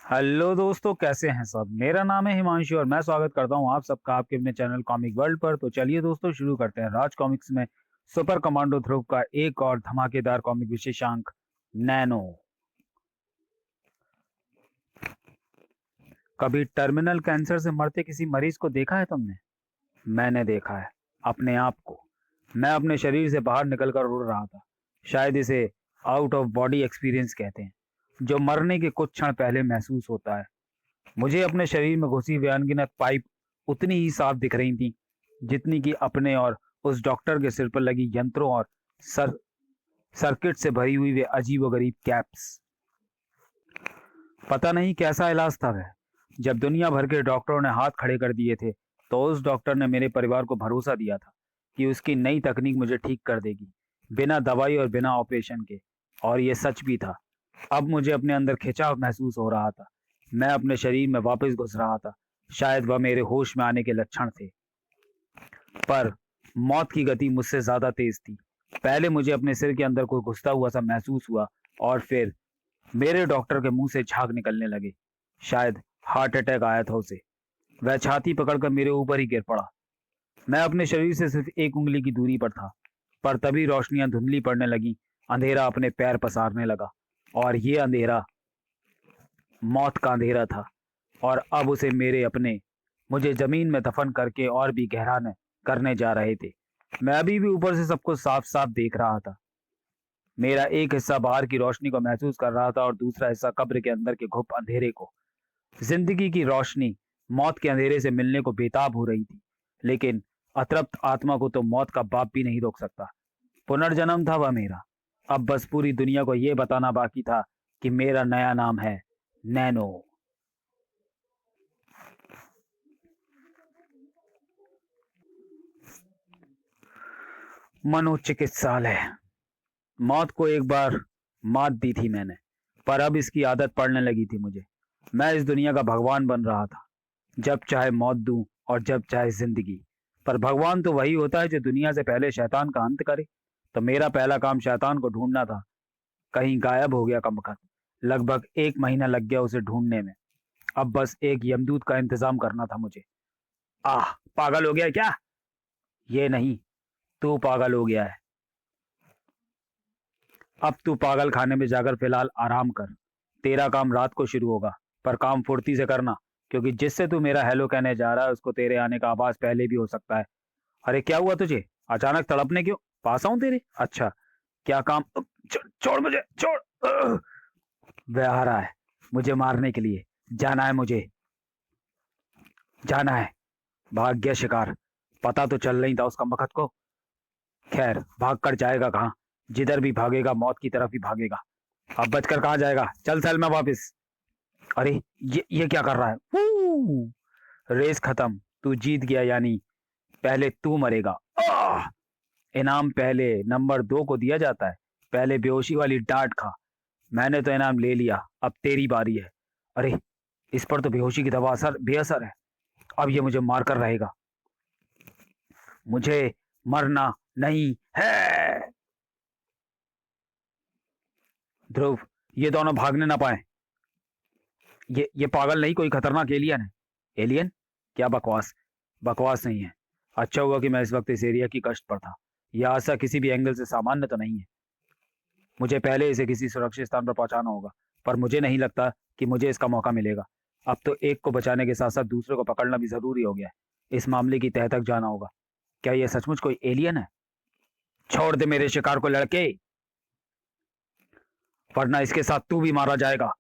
Hello दोस्तों, कैसे हैं सब। मेरा नाम है हिमांशु और मैं स्वागत करता हूं आप सबका आपके अपने चैनल कॉमिक वर्ल्ड पर। तो चलिए दोस्तों, शुरू करते हैं राज कॉमिक्स में सुपर कमांडो ध्रुव का एक और धमाकेदार कॉमिक विशेषांक, नैनो। कभी टर्मिनल कैंसर से मरते किसी मरीज को देखा है तुमने? मैंने देखा है अपने आप को। मैं अपने शरीर से बाहर निकलकर उड़ रहा था। शायद इसे आउट ऑफ बॉडी एक्सपीरियंस कहते हैं, जो मरने के कुछ क्षण पहले महसूस होता है। मुझे अपने शरीर में घुसी हुई अनगिनत पाइप उतनी ही साफ दिख रही थी जितनी कि अपने और उस डॉक्टर के सिर पर लगी यंत्रों और सर सर्किट से भरी हुई वे अजीब गरीब कैप्स। पता नहीं कैसा इलाज था वह। जब दुनिया भर के डॉक्टरों ने हाथ खड़े कर दिए थे, तो उस डॉक्टर ने मेरे परिवार को भरोसा दिया था कि उसकी नई तकनीक मुझे ठीक कर देगी, बिना दवाई और बिना ऑपरेशन के। और ये सच भी था। अब मुझे अपने अंदर खिंचाव महसूस हो रहा था। मैं अपने शरीर में वापस घुस रहा था। शायद वह मेरे होश में आने के लक्षण थे। पर मौत की गति मुझसे ज्यादा तेज थी। पहले मुझे अपने सिर के अंदर कोई घुसता हुआ सा महसूस हुआ, और फिर मेरे डॉक्टर के मुंह से झाग निकलने लगे। शायद हार्ट अटैक आया था उसे। वह छाती पकड़कर मेरे ऊपर ही गिर पड़ा। मैं अपने शरीर से सिर्फ एक उंगली की दूरी पर था, पर तभी रोशनियां धुंधली पड़ने लगी। अंधेरा अपने पैर पसारने लगा, और ये अंधेरा मौत का अंधेरा था। और अब उसे मेरे अपने मुझे जमीन में दफन करके और भी गहरा न करने जा रहे थे। मैं अभी भी ऊपर से सब कुछ साफ साफ देख रहा था। मेरा एक हिस्सा बाहर की रोशनी को महसूस कर रहा था और दूसरा हिस्सा कब्र के अंदर के घुप अंधेरे को। जिंदगी की रोशनी मौत के अंधेरे से मिलने को बेताब हो रही थी, लेकिन अतृप्त आत्मा को तो मौत का बाप भी नहीं रोक सकता। पुनर्जन्म था वह मेरा। अब बस पूरी दुनिया को यह बताना बाकी था कि मेरा नया नाम है नैनो। मनोचिकित्सालय। मौत को एक बार मात दी थी मैंने, पर अब इसकी आदत पड़ने लगी थी मुझे। मैं इस दुनिया का भगवान बन रहा था। जब चाहे मौत दूं और जब चाहे जिंदगी। पर भगवान तो वही होता है जो दुनिया से पहले शैतान का अंत करे। तो मेरा पहला काम शैतान को ढूंढना था। कहीं गायब हो गया कमबख्त। लगभग 1 महीना लग गया उसे ढूंढने में। अब बस एक यमदूत का इंतजाम करना था मुझे। आह, पागल हो गया क्या? ये नहीं, तू पागल हो गया है। अब तू पागल खाने में जाकर फिलहाल आराम कर। तेरा काम रात को शुरू होगा, पर काम फुर्ती से करना, क्योंकि जिससे तू मेरा हेलो कहने जा रहा है उसको तेरे आने का आभास पहले भी हो सकता है। अरे क्या हुआ तुझे? अचानक तड़पने क्यों? पास आऊं तेरे? अच्छा, क्या काम? छोड़ मुझे, छोड़। वह आ रहा है मुझे मारने के लिए। जाना है मुझे, जाना है। भाग गया शिकार। पता तो चल नहीं था उसका बखत को। खैर, भाग कर जाएगा कहाँ? जिधर भी भागेगा मौत की तरफ ही भागेगा। अब बचकर कहाँ जाएगा? चल चल मैं वापिस। अरे, ये क्या कर रहा है? रेस खत्म। तू जीत गया, यानी पहले तू मरेगा। आह! इनाम पहले नंबर 2 को दिया जाता है। पहले बेहोशी वाली डांट खा। मैंने तो इनाम ले लिया, अब तेरी बारी है। अरे, इस पर तो बेहोशी की दवा असर बेअसर है। अब ये मुझे मार कर रहेगा। मुझे मरना नहीं है। ध्रुव, ये दोनों भागने ना पाए। ये पागल नहीं, कोई खतरनाक एलियन है। एलियन? क्या बकवास। बकवास नहीं है। अच्छा हुआ कि मैं इस वक्त इस एरिया की गश्त पर था। यह आशा किसी भी एंगल से सामान्य तो नहीं है। मुझे पहले इसे किसी सुरक्षित स्थान पर पहुंचाना होगा, पर मुझे नहीं लगता कि मुझे इसका मौका मिलेगा। अब तो एक को बचाने के साथ साथ दूसरे को पकड़ना भी जरूरी हो गया है। इस मामले की तह तक जाना होगा। क्या यह सचमुच कोई एलियन है? छोड़ दे मेरे शिकार को लड़के, वरना इसके साथ तू भी मारा जाएगा।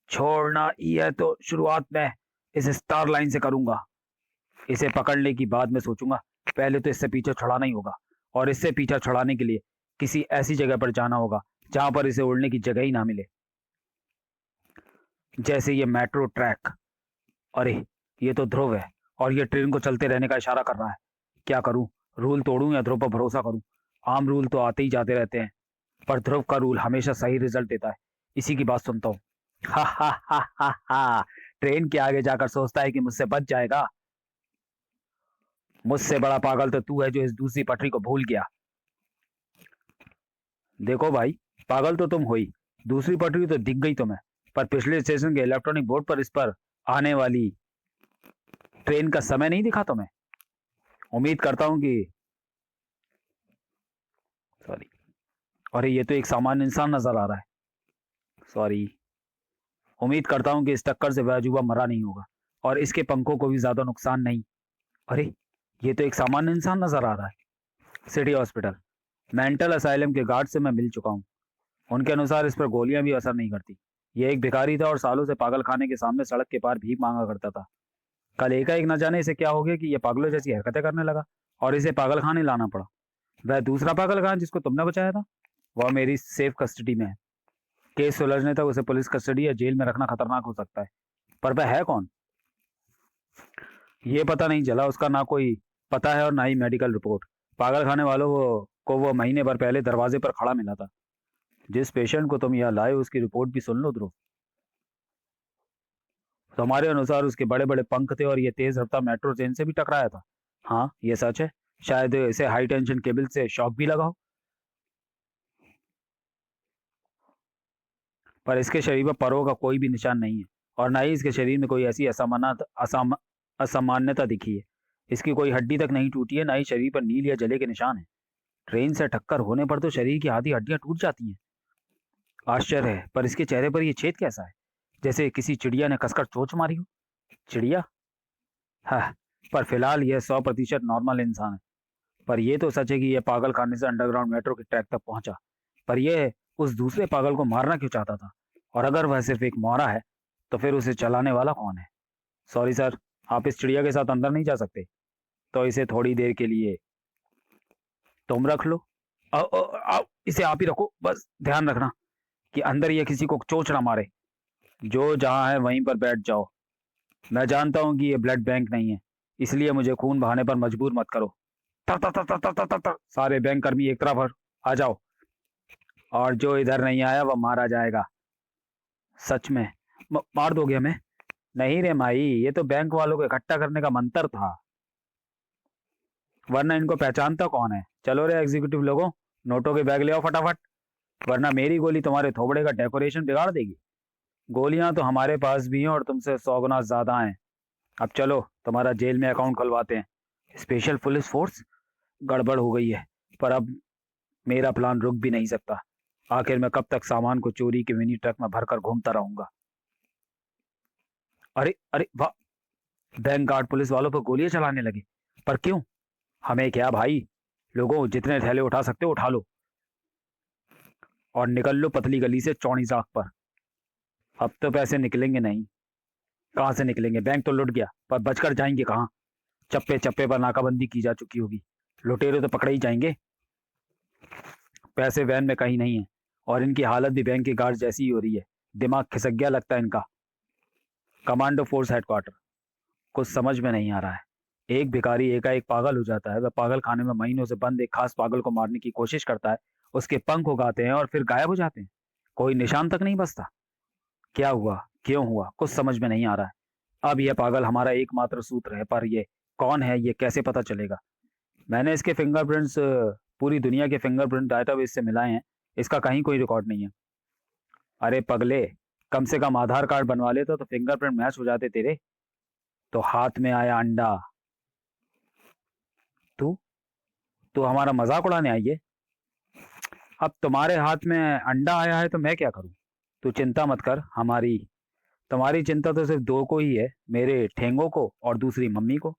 छोड़ना, यह तो शुरुआत में इस स्टार लाइन से करूंगा। इसे पकड़ने की बाद में सोचूंगा। पहले तो इससे पीछा छुड़ाना ही होगा, और इससे पीछा छुड़ाने के लिए किसी ऐसी जगह पर जाना होगा जहां पर इसे उड़ने की जगह ही ना मिले, जैसे ये मेट्रो ट्रैक। अरे, ये तो ध्रुव है, और ये ट्रेन को चलते रहने का इशारा कर रहा है। क्या करूं? रूल तोड़ूं या ध्रुव पर भरोसा करूं? आम रूल तो आते ही जाते रहते हैं, पर ध्रुव का रूल हमेशा सही रिजल्ट देता है। इसी की बात सुनता हूँ। हा हा हा हा हा। ट्रेन के आगे जाकर सोचता है कि मुझसे बच जाएगा। मुझसे बड़ा पागल तो तू है जो इस दूसरी पटरी को भूल गया। देखो भाई, पागल तो तुम हो ही, दूसरी पटरी तो दिख गई तुम्हें। पर पिछले स्टेशन के इलेक्ट्रॉनिक बोर्ड पर इस पर आने वाली ट्रेन का समय नहीं दिखा तुम्हें? उम्मीद करता हूं कि सॉरी, अरे ये तो एक सामान्य इंसान नजर आ रहा है। सॉरी, उम्मीद करता हूं कि इस टक्कर से वह मरा नहीं होगा और इसके पंखों को भी ज्यादा नुकसान नहीं। अरे ये तो एक सामान्य इंसान नजर आ रहा है। सिटी हॉस्पिटल मेंटल असाइलम के गार्ड से मैं मिल चुका हूँ। उनके अनुसार इस पर गोलियां भी असर नहीं करती। ये एक भिखारी था और सालों से पागल खाने के सामने सड़क के पार भीख मांगा करता था। कल एकाएक न जाने इसे क्या हो गया कि ये पागलों जैसी हरकतें करने लगा और इसे पागल खाने लाना पड़ा। वह दूसरा पागल खान जिसको तुमने बचाया था वह मेरी सेफ कस्टडी में है। केस सुलझने तक उसे पुलिस कस्टडी या जेल में रखना खतरनाक हो सकता है। पर वह है कौन ये पता नहीं चला। उसका ना कोई पता है और ना ही मेडिकल रिपोर्ट। पागल खाने वालों को वो महीने भर पहले दरवाजे पर खड़ा मिला था। जिस पेशेंट को तुम यहाँ लाए उसकी रिपोर्ट भी सुन लो ध्रुव। तुम्हारे अनुसार उसके बड़े बड़े पंख थे और ये तेज रफ्तार मेट्रो ट्रेन से भी टकराया था। हाँ ये सच है। शायद इसे हाई टेंशन केबल से शॉक भी लगा हो। पर इसके शरीर पर परों का कोई भी निशान नहीं है और ना ही इसके शरीर में कोई ऐसी असामान्यता दिखी है। इसकी कोई हड्डी तक नहीं टूटी है, ना ही शरीर पर नील या जले के निशान है। ट्रेन से टक्कर होने पर तो शरीर की आधी हड्डियां टूट जाती हैं। आश्चर्य है, पर इसके चेहरे पर ये छेद कैसा है? जैसे किसी चिड़िया ने कसकर चोंच मारी हो। चिड़िया? हाँ, पर फिलहाल यह 100% नॉर्मल इंसान है। पर यह तो सच है कि यह पागल खाने से अंडरग्राउंड मेट्रो के ट्रैक तक पहुंचा। पर यह उस दूसरे पागल को मारना क्यों चाहता था? और अगर वह सिर्फ एक मौरा है तो फिर उसे चलाने वाला कौन है? सॉरी सर, आप इस चिड़िया के साथ अंदर नहीं जा सकते। तो इसे थोड़ी देर के लिए तुम रख लो। इसे आप ही रखो, बस ध्यान रखना कि अंदर ये किसी को चोंच ना मारे। जो जहां है वहीं पर बैठ जाओ। मैं जानता हूं कि ये ब्लड बैंक नहीं है, इसलिए मुझे खून बहाने पर मजबूर मत करो। तर तर तर तर तर तर तर तर। सारे बैंक कर्मी एक तरफ आ जाओ और जो इधर नहीं आया वह मारा जाएगा। सच में मार दोगे हमें? नहीं रे माई, ये तो बैंक वालों को इकट्ठा करने का मंत्र था, वरना इनको पहचानता कौन है? चलो रे एग्जीक्यूटिव लोगों, नोटों के बैग ले आओ फटाफट, वरना मेरी गोली तुम्हारे थोबड़े का डेकोरेशन बिगाड़ देगी। गोलियां तो हमारे पास भी हैं और तुमसे 100 गुना ज्यादा हैं। अब चलो तुम्हारा जेल में अकाउंट खुलवाते हैं। Special police force? गड़बड़ हो गई है, पर अब मेरा प्लान रुक भी नहीं सकता। आखिर मैं कब तक सामान को चोरी के मिनी ट्रक में भरकर घूमता रहूंगा? अरे अरे वाह, बैंक गार्ड पुलिस वालों पर गोलियां चलाने लगे। पर क्यों? हमें क्या भाई, लोगों जितने थैले उठा सकते हो उठा लो और निकल लो पतली गली से चौड़ी सड़क पर। अब तो पैसे निकलेंगे नहीं। कहाँ से निकलेंगे? बैंक तो लुट गया, पर बचकर जाएंगे कहाँ? चप्पे चप्पे पर नाकाबंदी की जा चुकी होगी, लुटेरे तो पकड़े ही जाएंगे। पैसे वैन में कहीं नहीं है और इनकी हालत भी बैंक के गार्ड जैसी ही हो रही है। दिमाग खिसक गया लगता है इनका। Commando force headquarter. कुछ समझ में नहीं आ रहा है। एक भिखारी एकाएक पागल हो जाता है। वह पागल खाने में महीनों से बंद एक खास पागल को मारने की कोशिश करता है। उसके पंख उगाते हैं और फिर गायब हो जाते हैं। कोई निशान तक नहीं बचता। क्या हुआ, क्यों हुआ, कुछ समझ में नहीं आ रहा है। अब यह पागल हमारा एकमात्र सूत्र है, पर ये कौन है ये कैसे पता चलेगा? मैंने इसके फिंगरप्रिंट्स पूरी दुनिया के फिंगरप्रिंट डाटाबेस से मिलाए हैं, इसका कहीं कोई रिकॉर्ड नहीं है। अरे पगले, कम से कम आधार कार्ड बनवा लेते तो फिंगरप्रिंट मैच हो जाते तेरे। तो हाथ में आया अंडा। तू तू हमारा मजाक उड़ाने आई है? अब तुम्हारे हाथ में अंडा आया है तो मैं क्या करूं? तू चिंता मत कर। तुम्हारी चिंता तो सिर्फ दो को ही है, मेरे ठेंगों को और दूसरी मम्मी को।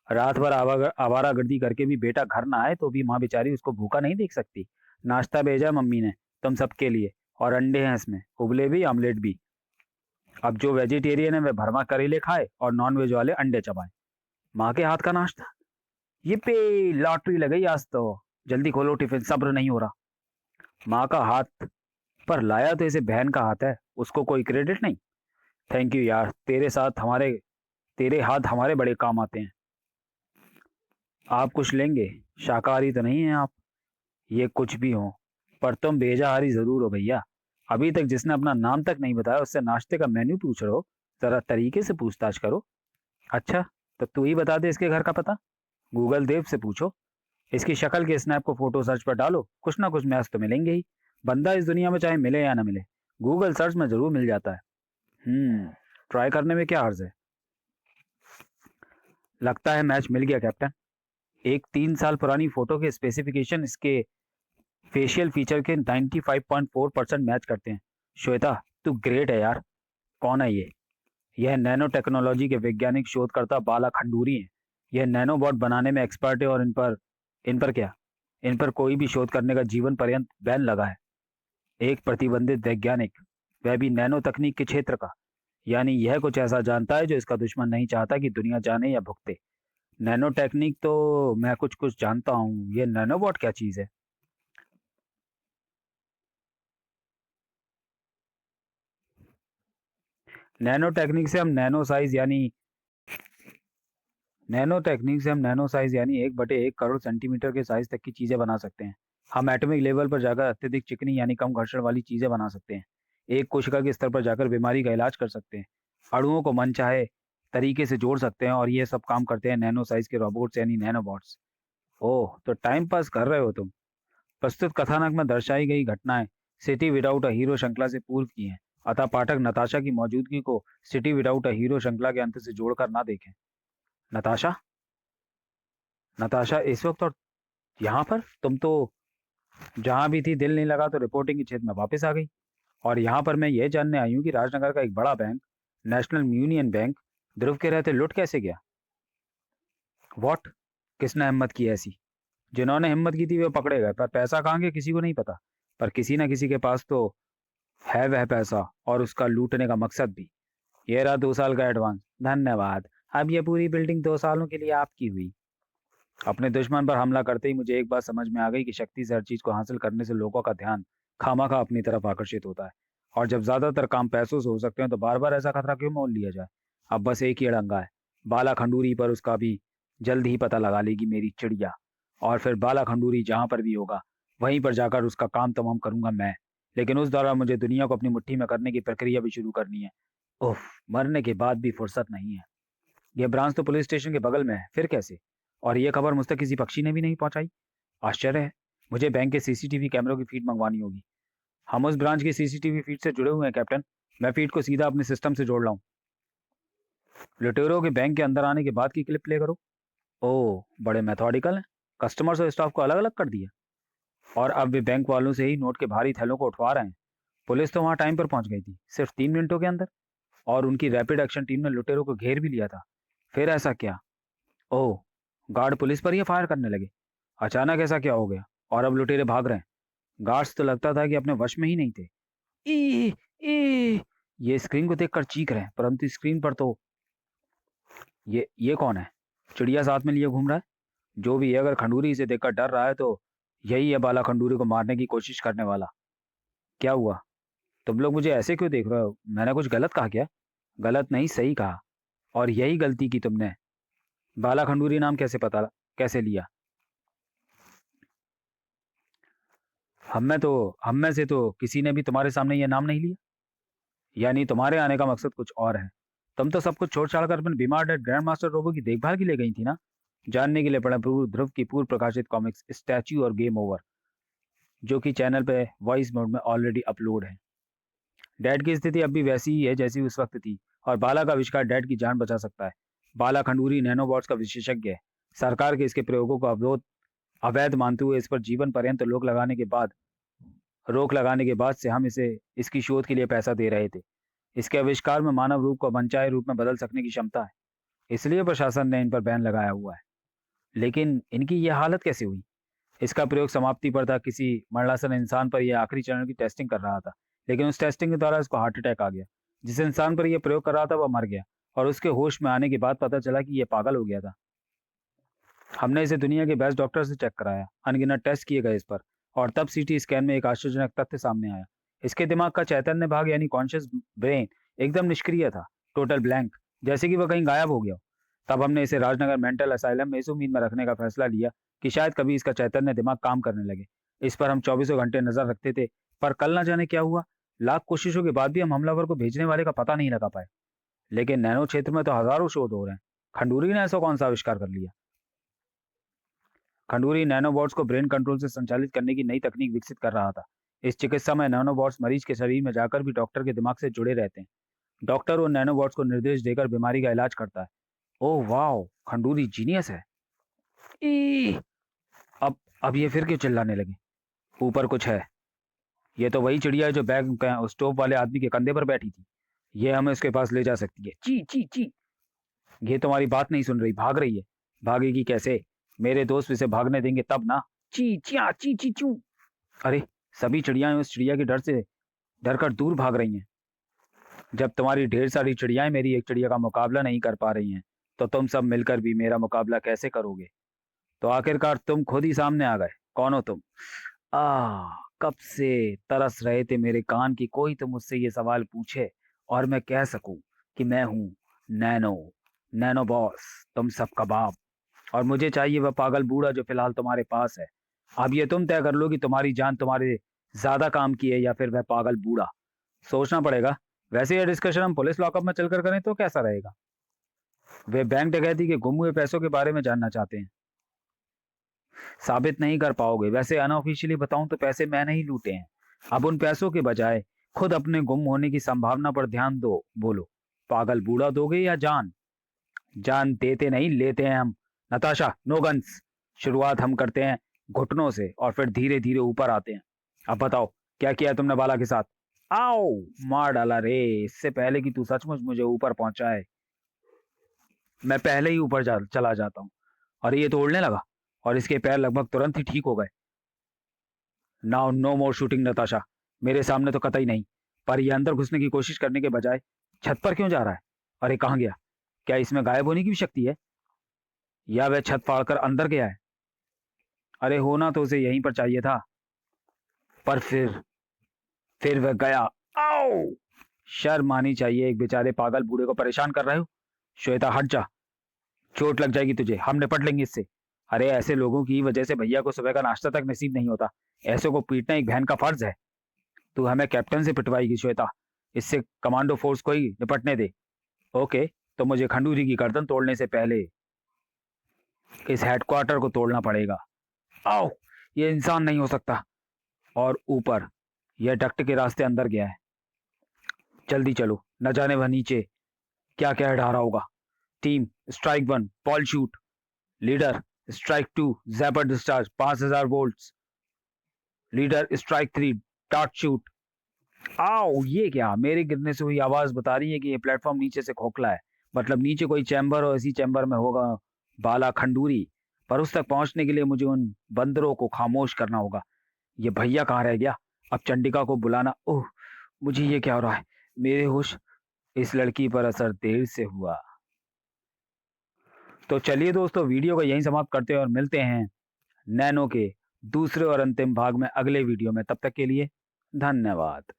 रात भर आवारागर्दी करके भी बेटा घर ना आए तो भी माँ बेचारी उसको भूखा नहीं देख सकती। नाश्ता भेजा मम्मी ने तुम सबके लिए, और अंडे हैं इसमें, उबले भी आमलेट भी। अब जो वेजिटेरियन है वह भरमा करेले खाए और नॉन वेज वाले अंडे चबाए। माँ के हाथ का नाश्ता, ये पे लॉटरी लग गई आज तो। जल्दी खोलो टिफिन, सब्र नहीं हो रहा। माँ का हाथ, पर लाया तो इसे बहन का हाथ है, उसको कोई क्रेडिट नहीं। थैंक यू यार, तेरे हाथ हमारे बड़े काम आते हैं। आप कुछ लेंगे? शाकाहारी तो नहीं है आप? ये कुछ भी हो, पर तुम बेजाहारी जरूर हो भैया। अभी तक जिसने अपना नाम तक नहीं बताया उससे नाश्ते का मेन्यू पूछ रहे हो? जरा तरीके से पूछताछ करो। अच्छा, तो तू ही बता दे इसके घर का पता। गूगल देव से पूछो। इसकी शक्ल के स्नैप को फोटो सर्च पर डालो, कुछ ना कुछ मैच तो मिलेंगे ही। बंदा इस दुनिया में चाहे मिले या ना मिले, गूगल सर्च में जरूर मिल जाता है। ट्राई करने में क्या हर्ज है। लगता है मैच मिल गया कैप्टन। एक 3 साल पुरानी फोटो के स्पेसिफिकेशन इसके फेशियल फीचर के 95.4% मैच करते हैं। श्वेता, तू ग्रेट है यार। कौन है ये? यह नैनो टेक्नोलॉजी के वैज्ञानिक शोधकर्ता बाला खंडूरी हैं। यह नैनोबॉट बनाने में एक्सपर्ट है और इन पर क्या, इन पर कोई भी शोध करने का जीवन पर्यंत बैन लगा है। एक प्रतिबंधित वैज्ञानिक, वह भी नैनो तकनीक के क्षेत्र का। यानी यह कुछ ऐसा जानता है जो इसका दुश्मन नहीं चाहता कि दुनिया जाने या भुगते। नैनो टेक्निक तो मैं कुछ कुछ जानता हूँ, ये नैनोबॉट क्या चीज़ है? नैनो टेक्निक से हम नैनो साइज यानी नैनो टेक्निक से हम नैनो साइज यानी 1/1 करोड़ सेंटीमीटर के साइज तक की चीजें बना सकते हैं। हम एटॉमिक लेवल पर जाकर अत्यधिक चिकनी यानी कम घर्षण वाली चीजें बना सकते हैं। एक कोशिका के स्तर पर जाकर बीमारी का इलाज कर सकते हैं। अणुओं को मनचाहे तरीके से जोड़ सकते हैं और ये सब काम करते हैं नैनो साइज के रोबोट्स यानी नैनोबॉट्स। ओह, तो टाइम पास कर रहे हो तुम। प्रस्तुत कथानक में दर्शाई गई घटनाएं सिटी विदाउट अ हीरो श्रृंखला से पूर्व की हैं। अतः पाठक नताशा की मौजूदगी को सिटी विदाउट अ हीरो श्रृंखला के अंत से जोड़कर ना देखें। नताशा? नताशा इस वक्त और यहाँ पर? तुम तो जहाँ भी थी दिल नहीं लगा तो रिपोर्टिंग के क्षेत्र में वापस आ गई। और यहाँ पर मैं ये जानने आई हूँ कि राजनगर का एक बड़ा बैंक, नेशनल यूनियन बैंक, ध्रुव के रहते लुट कैसे गया। वॉट? किसने हिम्मत की ऐसी? जिन्होंने हिम्मत की थी वे पकड़े गए, पर पैसा कहाँ गया किसी को नहीं पता। पर किसी ना किसी के पास तो है वह पैसा, और उसका लूटने का मकसद भी। ये रहा 2 साल का एडवांस। धन्यवाद। अब ये पूरी बिल्डिंग 2 सालों के लिए आपकी हुई। अपने दुश्मन पर हमला करते ही मुझे एक बात समझ में आ गई कि शक्ति से हर चीज को हासिल करने से लोगों का ध्यान खामखा अपनी तरफ आकर्षित होता है। और जब ज्यादातर काम पैसों से हो सकते हैं तो बार बार ऐसा खतरा क्यों मोल लिया जाए। अब बस एक ही अड़ंगा है, बाला खंडूरी पर। उसका भी जल्द ही पता लगा लेगी मेरी चिड़िया। और फिर बाला खंडूरी जहां पर भी होगा वहीं पर जाकर उसका काम तमाम करूंगा मैं। लेकिन उस दौरान मुझे दुनिया को अपनी मुट्ठी में करने की प्रक्रिया भी शुरू करनी है। उफ, मरने के बाद भी फुर्सत नहीं है। यह ब्रांच तो पुलिस स्टेशन के बगल में है, फिर कैसे? और यह खबर मुझ तक किसी पक्षी ने भी नहीं पहुंचाई। आश्चर्य है। मुझे बैंक के सीसीटीवी कैमरों की फीड मंगवानी होगी। हम उस ब्रांच की सीसीटीवी फीड से जुड़े हुए हैं कैप्टन। मैं फीड को सीधा अपने सिस्टम से जोड़ रहा हूँ। लुटेरों के बैंक के अंदर आने के बाद की क्लिप प्ले करो। ओह, बड़े मेथोडिकल हैं। कस्टमर्स और स्टाफ को अलग अलग कर दिया। और अब वे बैंक वालों से ही नोट के भारी थैलों को उठवा रहे हैं। पुलिस तो वहां टाइम पर पहुंच गई थी, सिर्फ 3 मिनटों के अंदर। और उनकी रैपिड एक्शन टीम ने लुटेरों को घेर भी लिया था। फिर ऐसा क्या? ओह, गार्ड पुलिस पर ही फायर करने लगे। अचानक ऐसा क्या हो गया? और अब लुटेरे भाग रहे हैं। गार्ड्स तो लगता था कि अपने वश में ही नहीं थे। ई ई ये स्क्रीन को देखकर चीख रहे हैं, परंतु स्क्रीन पर तो ये कौन है? चिड़िया साथ में लिए घूम रहा है। जो भी है, अगर खंडूरी इसे देखकर डर रहा है तो यही है बाला खंडूरी को मारने की कोशिश करने वाला। क्या हुआ? तुम लोग मुझे ऐसे क्यों देख रहे हो? मैंने कुछ गलत कहा क्या? गलत नहीं, सही कहा। और यही गलती की तुमने। बाला खंडूरी नाम कैसे लिया? हम में से तो किसी ने भी तुम्हारे सामने ये नाम नहीं लिया। यानी तुम्हारे आने का मकसद कुछ और है। तुम तो सब कुछ छोड़ छाड़ कर अपने बीमार डेड ग्रैंड मास्टर रोबो की देखभाल के लिए गई थी ना। जानने के लिए पड़ा ध्रुव की पूर्व प्रकाशित कॉमिक्स स्टैच्यू और गेम ओवर, जो कि चैनल पे वॉइस मोड में ऑलरेडी अपलोड है। डैड की स्थिति अब भी वैसी ही है जैसी उस वक्त थी, और बाला का आविष्कार डैड की जान बचा सकता है। बाला खंडूरी नैनोबॉट्स का विशेषज्ञ है। सरकार के इसके प्रयोगों को अवैध मानते हुए इस पर जीवन पर्यंत रोक लगाने के बाद से हम इसे इसकी शोध के लिए पैसा दे रहे थे। इसके आविष्कार में मानव रूप को मनचाहे रूप में बदल सकने की क्षमता है। इसलिए प्रशासन ने इन पर बैन लगाया हुआ है। लेकिन इनकी यह हालत कैसे हुई? इसका प्रयोग समाप्ति पर था। किसी मरणासन इंसान पर यह आखिरी चरण की टेस्टिंग कर रहा था। लेकिन उस टेस्टिंग के दौरान इसको हार्ट अटैक आ गया। जिस इंसान पर यह प्रयोग कर रहा था वह मर गया, और उसके होश में आने के बाद पता चला कि यह पागल हो गया था। हमने इसे दुनिया के बेस्ट डॉक्टर से चेक कराया, अनगिनत टेस्ट किए गए इस पर, और तब सीटी स्कैन में एक आश्चर्यजनक तथ्य सामने आया। इसके दिमाग का चैतन्य भाग यानी कॉन्शियस ब्रेन एकदम निष्क्रिय था, टोटल ब्लैंक, जैसे कि वह कहीं गायब हो गया हो। तब हमने इसे राजनगर मेंटल असाइलम में इस उम्मीद में रखने का फैसला लिया कि शायद कभी इसका चैतन्य दिमाग काम करने लगे। इस पर हम चौबीसों घंटे नजर रखते थे। पर कल ना जाने क्या हुआ। लाख कोशिशों के बाद भी हम हमलावर को भेजने वाले का पता नहीं लगा पाए। लेकिन नैनो क्षेत्र में तो हजारों शोध हो रहे हैं। खंडूरी ने ऐसा कौन सा आविष्कार कर लिया? खंडूरी नैनोबॉट्स को ब्रेन कंट्रोल से संचालित करने की नई तकनीक विकसित कर रहा था। इस चिकित्सा में नैनोबॉट्स मरीज के शरीर में जाकर भी डॉक्टर के दिमाग से जुड़े रहते हैं। डॉक्टर उन नैनोबॉट्स को निर्देश देकर बीमारी का इलाज करता है। ओह वाह, खंडूरी जीनियस है। ई अब ये फिर क्यों चिल्लाने लगे? ऊपर कुछ है। ये तो वही चिड़िया है जो बैग स्टोव वाले आदमी के कंधे पर बैठी थी। ये हमें उसके पास ले जा सकती है। ची ची ची। ये तुम्हारी बात नहीं सुन रही, भाग रही है। भागेगी कैसे? मेरे दोस्त इसे भागने देंगे तब ना। ची चिया ची ची चू। अरे, सभी चिड़ियाएं उस चिड़िया के डर से डर कर दूर भाग रही हैं। जब तुम्हारी ढेर सारी चिड़ियाएं मेरी एक चिड़िया का मुकाबला नहीं कर पा रही हैं, तो तुम सब मिलकर भी मेरा मुकाबला कैसे करोगे? तो आखिरकार तुम खुद ही सामने आ गए। कौन हो तुम? कब से तरस रहे थे मेरे कान की कोई तो मुझसे ये सवाल पूछे और मैं कह सकूं कि मैं हूं नैनो, नैनो बॉस, तुम सबका बाप। और मुझे चाहिए वह पागल बूढ़ा जो फिलहाल तुम्हारे पास है। अब ये तुम तय कर लो कि तुम्हारी जान तुम्हारे ज्यादा काम की है या फिर वह पागल बूढ़ा। सोचना पड़ेगा। वैसे ये डिस्कशन हम पुलिस लॉकअप में चलकर करें तो कैसा रहेगा? वे बैंक डकैती के गुम हुए पैसों के बारे में जानना चाहते हैं। साबित नहीं कर पाओगे। वैसे अनऑफिशियली बताऊं तो पैसे मैंने ही लूटे हैं। अब उन पैसों के बजाय खुद अपने गुम होने की संभावना पर ध्यान दो। बोलो, पागल बूढ़ा दोगे या जान? जान देते नहीं, लेते हैं हम। Natasha, no guns. शुरुआत हम करते हैं घुटनों से और फिर धीरे धीरे ऊपर आते हैं। अब बताओ, क्या किया तुमने बाला के साथ? आओ, मार डाला रे। इससे पहले कि तू सचमुच मुझे ऊपर पहुंचाए, मैं पहले ही ऊपर चला जाता हूँ। और ये तो उड़ने लगा और इसके पैर लगभग तुरंत ही ठीक हो गए। नाउ नो मोर शूटिंग नताशा। मेरे सामने तो कतई नहीं। पर ये अंदर घुसने की कोशिश करने के बजाय छत पर क्यों जा रहा है? अरे कहाँ गया? क्या इसमें गायब होने की भी शक्ति है? या वह छत फाड़कर अंदर गया है? अरे होना तो उसे यहीं पर चाहिए था। पर फिर वह गया। आओ! शर्म आनी चाहिए, एक बेचारे पागल बूढ़े को परेशान कर रहे हो। श्वेता हट जा, चोट लग जाएगी तुझे, हम निपट लेंगे इससे। अरे ऐसे लोगों की वजह से भैया को सुबह का नाश्ता तक नसीब नहीं होता। ऐसे को पीटना एक बहन का फर्ज है। तू हमें कैप्टन से पिटवाएगी श्वेता। इससे कमांडो फोर्स को ही निपटने दे। ओके, तो मुझे खंडूरी की गर्दन तोड़ने से पहले इस हेडक्वार्टर को तोड़ना पड़ेगा। आओ! ये इंसान नहीं हो सकता। और ऊपर यह डक्ट के रास्ते अंदर गया है। जल्दी चलो, न जाने वह नीचे क्या क्या ढा रहा होगा। Team strike 1 ball shoot. Leader strike 2 zapper discharge 5000 volts. Leader strike 3 dart shoot. आओ! ये क्या? मेरे गिरने से हुई आवाज बता रही है कि ये प्लेटफॉर्म नीचे से खोखला है। मतलब नीचे कोई चैम्बर हो, इसी चैम्बर में होगा बाला खंडूरी। पर उस तक पहुंचने के लिए मुझे उन बंदरों को खामोश करना होगा। ये भैया कहाँ रह गया? अब चंडिका को बुलाना। ओह, मुझे ये क्या हो रहा है? मेरे होश इस लड़की पर असर देर से हुआ। तो चलिए दोस्तों, वीडियो को यहीं समाप्त करते हैं और मिलते हैं नैनो के दूसरे और अंतिम भाग में अगले वीडियो में। तब तक के लिए धन्यवाद।